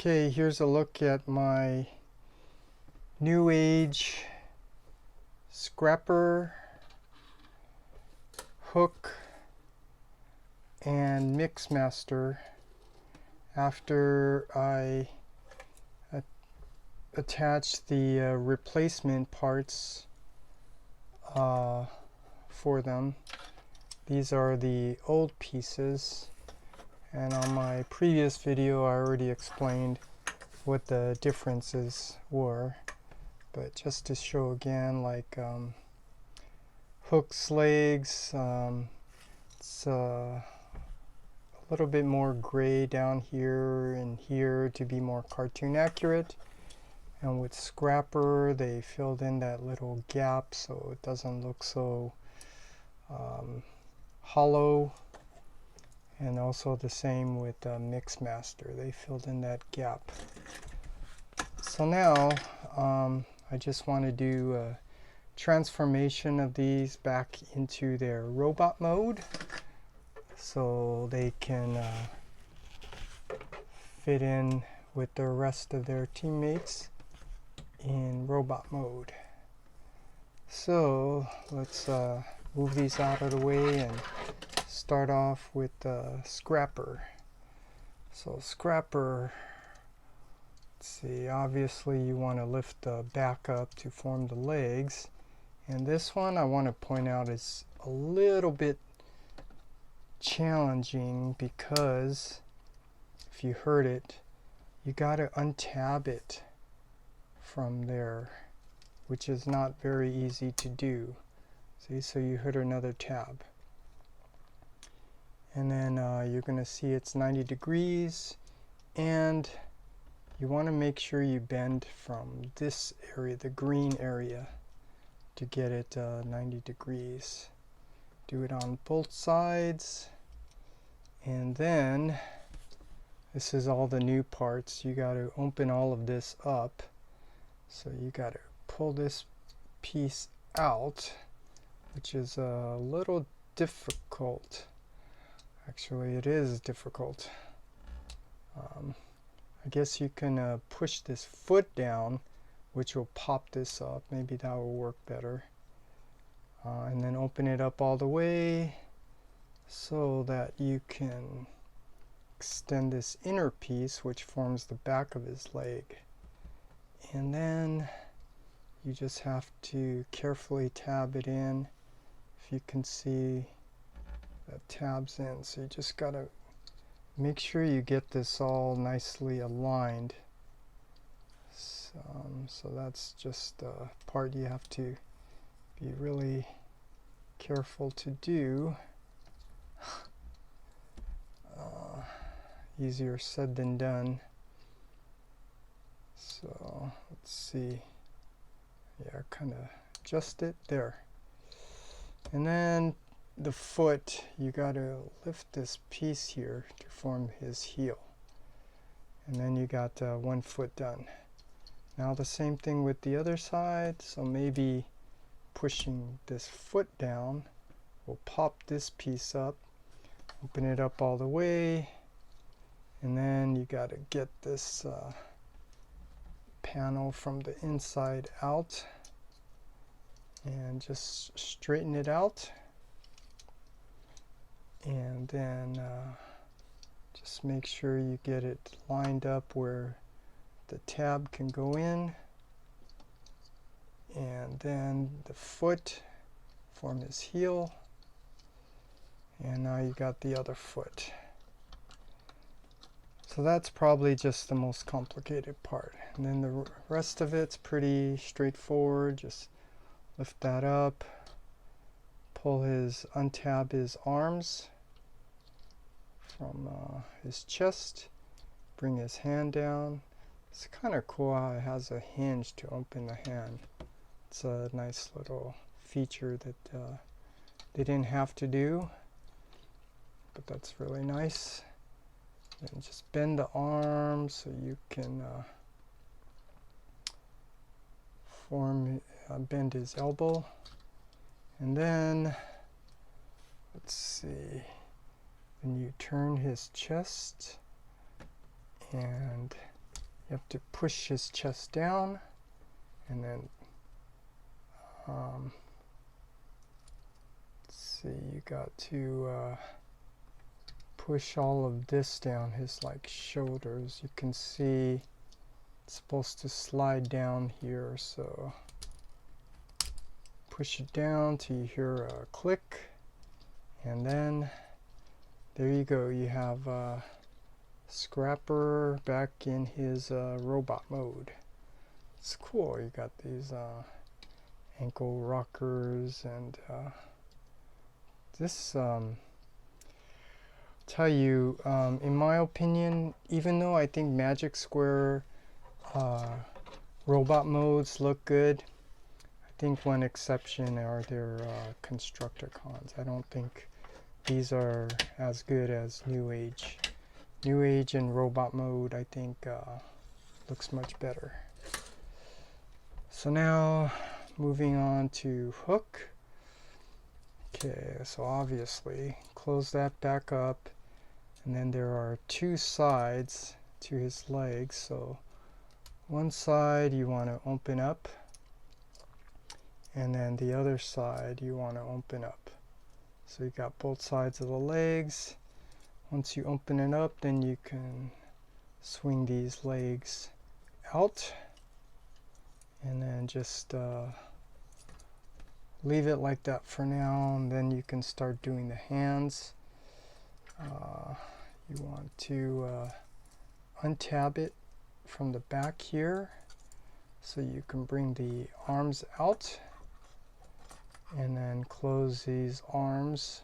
Okay, here's a look at my Newage scrapper, hook, and Mixmaster after I attached the replacement parts for them. These are the old pieces, and on my previous video I already explained what the differences were, but just to show again, like hooks, legs, it's a little bit more gray down here and here to be more cartoon accurate, and with scrapper they filled in that little gap so it doesn't look so hollow. And also the same with Mixmaster, they filled in that gap. So now I just want to do a transformation of these back into their robot mode so they can fit in with the rest of their teammates in robot mode. So let's move these out of the way and start off with scrapper. So scrapper, let's see, obviously you want to lift the back up to form the legs, and this one I want to point out is a little bit challenging because if you heard it, you got to untab it from there, which is not very easy to do. See, so you hit another tab. And then you're going to see it's 90 degrees, and you want to make sure you bend from this area, the green area, to get it 90 degrees. Do it on both sides, and then this is all the new parts. You got to open all of this up, so you got to pull this piece out, which is a little difficult. Actually, it is difficult. I guess you can push this foot down, which will pop this up. Maybe that will work better. And then open it up all the way so that you can extend this inner piece, which forms the back of his leg. And then you just have to carefully tab it in. If you can see, that tabs in, so you just gotta make sure you get this all nicely aligned. So that's just a part you have to be really careful to do. Easier said than done. So let's see. Yeah, kind of adjust it there. And then the foot, you got to lift this piece here to form his heel, and then you got one foot done. Now the same thing with the other side, so maybe pushing this foot down will pop this piece up, open it up all the way, and then you got to get this panel from the inside out and just straighten it out. And then just make sure you get it lined up where the tab can go in, and then the foot form his heel, and now you got the other foot. So that's probably just the most complicated part, and then the rest of it's pretty straightforward. Just lift that up, untab his arms from his chest, bring his hand down. It's kind of cool how it has a hinge to open the hand. It's a nice little feature that they didn't have to do, but that's really nice. And just bend the arm so you can bend his elbow. And then let's see, then you turn his chest and you have to push his chest down, and then let's see, you got to push all of this down his like shoulders. You can see it's supposed to slide down here, so push it down till you hear a click, and then there you go. You have Scrapper back in his robot mode. It's cool. You got these ankle rockers, and this tell you, in my opinion, even though I think Magic Square robot modes look good, I think one exception are their Constructicons. I don't think these are as good as Newage. Newage in robot mode, I think, looks much better. So now, moving on to Hook. Okay, so obviously, close that back up, and then there are two sides to his legs. So one side you want to open up, and then the other side you want to open up. So you got both sides of the legs. Once you open it up, then you can swing these legs out, and then just leave it like that for now, and then you can start doing the hands. You want to untab it from the back here, so you can bring the arms out, and then close these arms,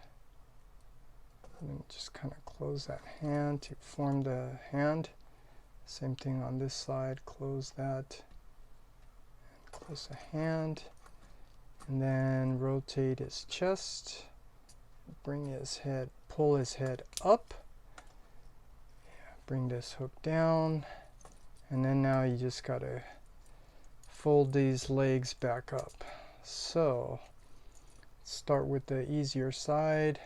and just kind of close that hand to form the hand. Same thing on this side, close that, and close the hand, and then rotate his chest, bring his head, pull his head up, bring this hook down, and then now you just gotta fold these legs back up. So start with the easier side.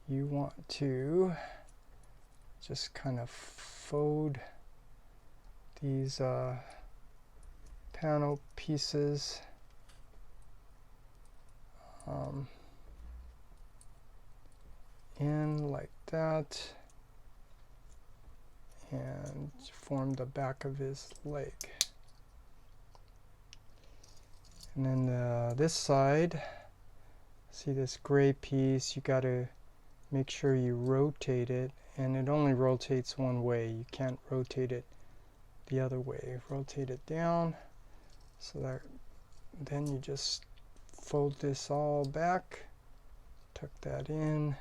You want to just kind of fold these panel pieces in like that, and form the back of his leg. And then this side, see this gray piece, you got to make sure you rotate it, and it only rotates one way. You can't rotate it the other way. Rotate it down, so that then you just fold this all back, tuck that in,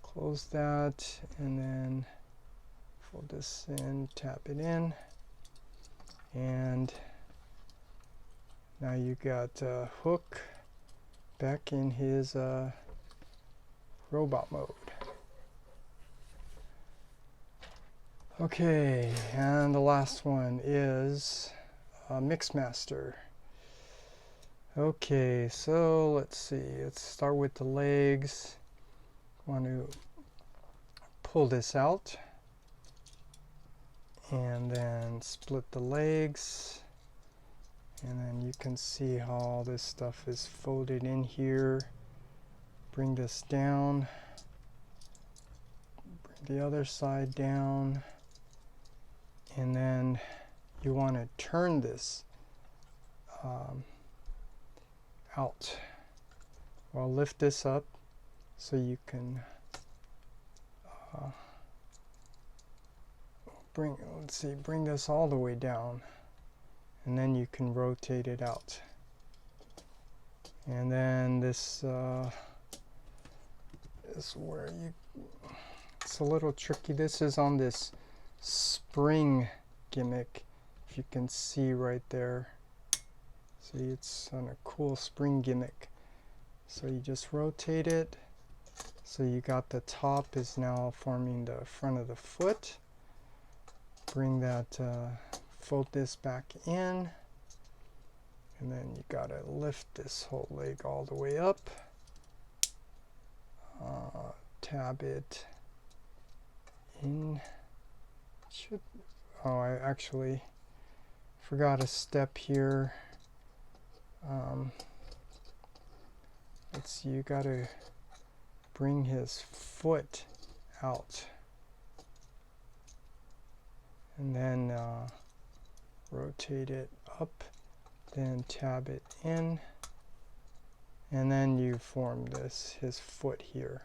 close that, and then fold this in, tap it in, and now you got Hook back in his robot mode. Okay, and the last one is Mixmaster. Okay, so let's see. Let's start with the legs. Want to pull this out, and then split the legs, and then you can see how all this stuff is folded in here. Bring this down, bring the other side down, and then you want to turn this out. Well, lift this up so you can bring this all the way down, and then you can rotate it out. And then this is where it's a little tricky. This is on this spring gimmick, if you can see right there. See, it's on a cool spring gimmick. So you just rotate it, so you got the top is now forming the front of the foot. Bring that, fold this back in, and then you gotta lift this whole leg all the way up, tab it in, Oh, I actually forgot a step here. Let's see, you gotta bring his foot out. And then rotate it up, then tab it in, and then you form his foot here.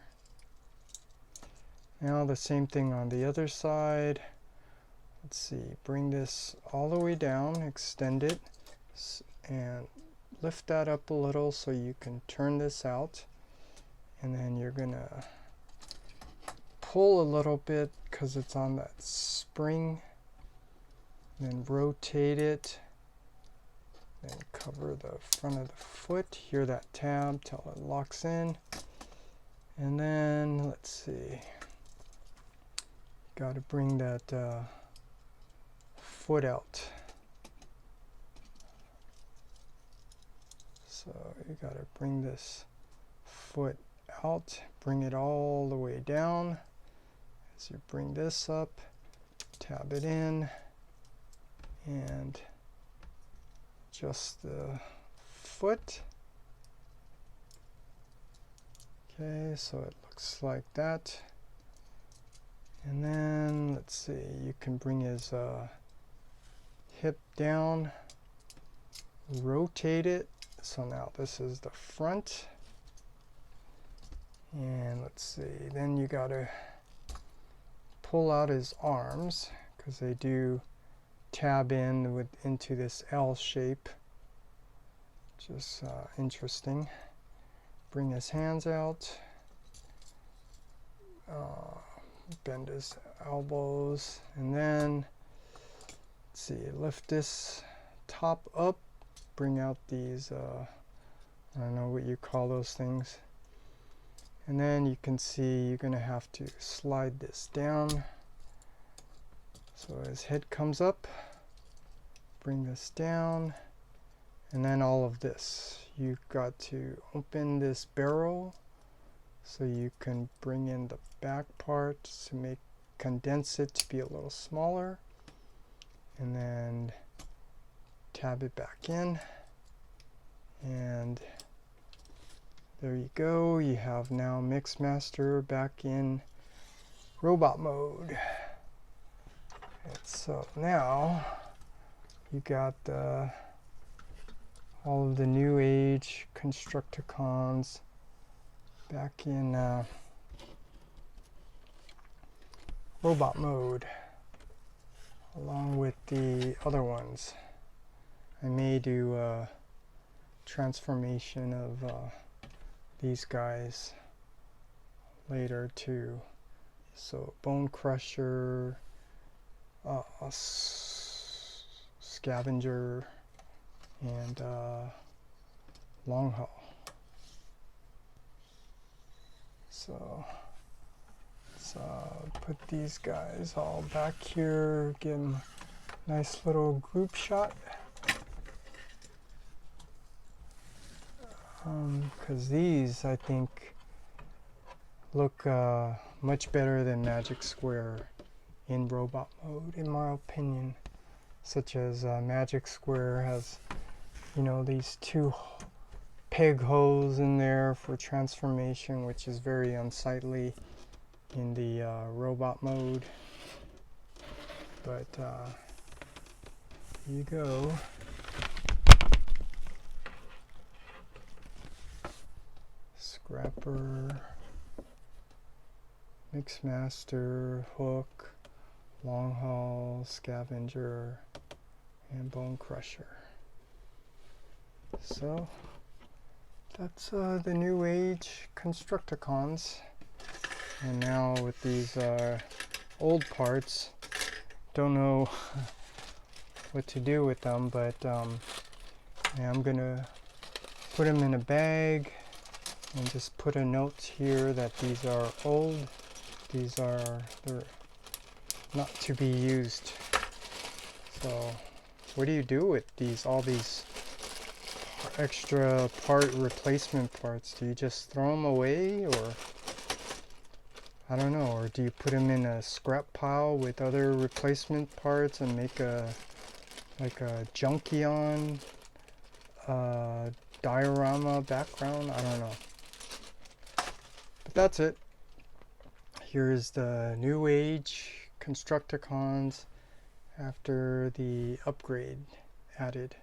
Now the same thing on the other side. Let's see, bring this all the way down, extend it, and lift that up a little so you can turn this out. And then you're gonna pull a little bit because it's on that spring. Then rotate it, then cover the front of the foot, hear that tab till it locks in, and then let's see, got to bring that foot out. So you got to bring this foot out, bring it all the way down. As you bring this up, tab it in, and adjust the foot. Okay, so it looks like that. And then let's see, you can bring his hip down, rotate it. So now this is the front. And let's see, then you gotta pull out his arms because they do tab into this L shape, which is interesting. Bring his hands out, bend his elbows, and then let's see, lift this top up, bring out these I don't know what you call those things, and then you can see you're gonna have to slide this down. So his head comes up, bring this down, and then all of this. You've got to open this barrel so you can bring in the back part to condense it to be a little smaller, and then tab it back in, and there you go. You have now Mixmaster back in robot mode. And so now you got all of the Newage Constructicons back in robot mode, along with the other ones. I may do a transformation of these guys later too. So Bone Crusher, Scavenger, and Long Haul. So let's put these guys all back here, give them a nice little group shot. Because these, I think, look much better than Magic Square in robot mode, in my opinion. Such as Magic Square has, you know, these two peg holes in there for transformation, which is very unsightly in the robot mode. But here you go. Scrapper, Mixmaster, Hook, Long Haul, Scavenger, and Bone Crusher. So that's the Newage Constructicons. And now with these old parts, don't know what to do with them, but yeah, I'm gonna put them in a bag and just put a note here that these are old. They're not to be used. So what do you do with all these extra part replacement parts? Do you just throw them away, or I don't know, or do you put them in a scrap pile with other replacement parts and make a like a Junkion diorama background? I don't know. But that's it. Here's the Newage Constructicons after the upgrade added.